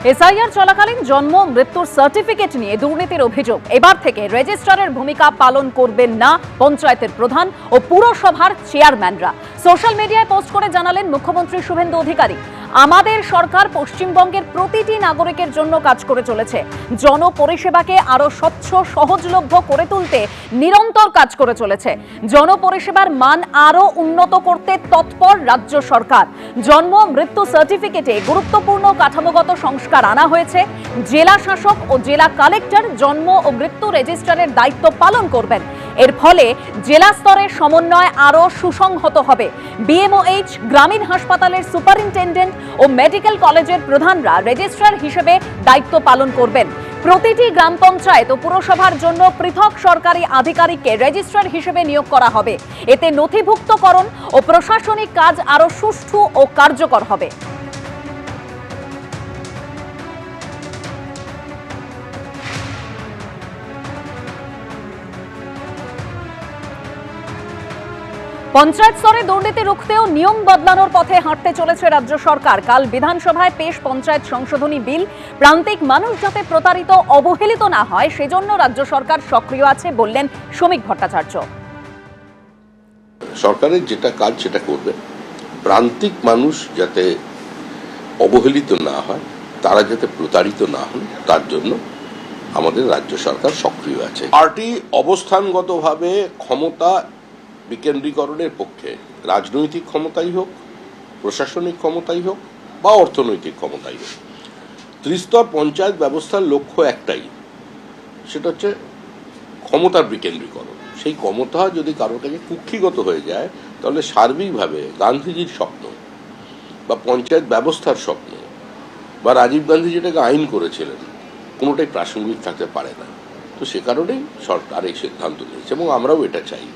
SIR চলাকালীন জন্ম মৃত্যুর সার্টিফিকেট নিয়ে দুর্নীতির অভিযোগ। এবার থেকে রেজিস্ট্রারের ভূমিকা পালন করবেন না পঞ্চায়েতের প্রধান ও পুরসভার চেয়ারম্যানরা। সোশ্যাল মিডিয়ায় পোস্ট করে জানালেন মুখ্যমন্ত্রী শুভেন্দু অধিকারী, আমাদের সরকার পশ্চিমবঙ্গের প্রতিটি নাগরিকের জন্য কাজ করে চলেছে। জনপরিষেবাকে আরো স্বচ্ছ সহজলভ্য করে তুলতে নিরন্তর কাজ করে চলেছে। জনপরিষেবার মান আরো উন্নত করতে তৎপর রাজ্য সরকার। জন্ম মৃত্যু সার্টিফিকেটে গুরুত্বপূর্ণ কাঠামোগত সংস্কার আনা হয়েছে। জেলা শাসক ও জেলা কালেক্টর জন্ম ও মৃত্যু রেজিস্ট্রারের দায়িত্ব পালন করবেন। এর ফলে জেলা স্তরের সমন্বয় আরো সুসংহত হবে। বিএমওএইচ, গ্রামীণ হাসপাতালের সুপারিনটেন্ডেন্ট ও মেডিকেল কলেজের প্রধানরা রেজিস্ট্রার হিসেবে দায়িত্ব পালন করবেন। প্রতিটি গ্রাম পঞ্চায়েত ও পুরসভার জন্য পৃথক সরকারি আধিকারিককে রেজিস্ট্রার হিসেবে নিয়োগ করা হবে। এতে নথিভুক্তকরণ ও প্রশাসনিক কাজ আরো সুষ্ঠু ও কার্যকর হবে। পঞ্চায়েত স্তরে দুর্নীতি রুখতেও নিয়ম বদলানোর পথে হাঁটতে চলেছে রাজ্য সরকার। কাল বিধানসভায় পেশ পঞ্চায়েত সংশোধনী বিল। প্রান্তিক মানুষ যাতে প্রতারিত অবহেলিত না হয় সেজন্য রাজ্য সরকার সক্রিয় আছে বললেন শ্রমিক ভট্টাচার্য। সরকারের যেটা কাজ সেটা করবে, প্রান্তিক মানুষ যাতে অবহেলিত না হয়, তারা যাতে প্রতারিত না হন, তার জন্য আমাদের রাজ্য সরকার সক্রিয় আছে। পার্টি অবস্থানগতভাবে ক্ষমতা বিকেন্দ্রীকরণের পক্ষে, রাজনৈতিক ক্ষমতাই হোক, প্রশাসনিক ক্ষমতাই হোক বা অর্থনৈতিক ক্ষমতাই হোক, ত্রিস্তর পঞ্চায়েত ব্যবস্থার লক্ষ্য একটাই, সেটা হচ্ছে ক্ষমতার বিকেন্দ্রীকরণ। সেই ক্ষমতা যদি কারোর কাছে কুক্ষিগত হয়ে যায়, তাহলে সার্বিকভাবে গান্ধীজির স্বপ্ন বা পঞ্চায়েত ব্যবস্থার স্বপ্ন বা রাজীব গান্ধী যেটাকে আইন করেছিলেন, কোনোটাই প্রাসঙ্গিক থাকতে পারে না। তো সে কারণেই সরকার এই সিদ্ধান্ত নিয়েছে এবং আমরাও এটা চাই।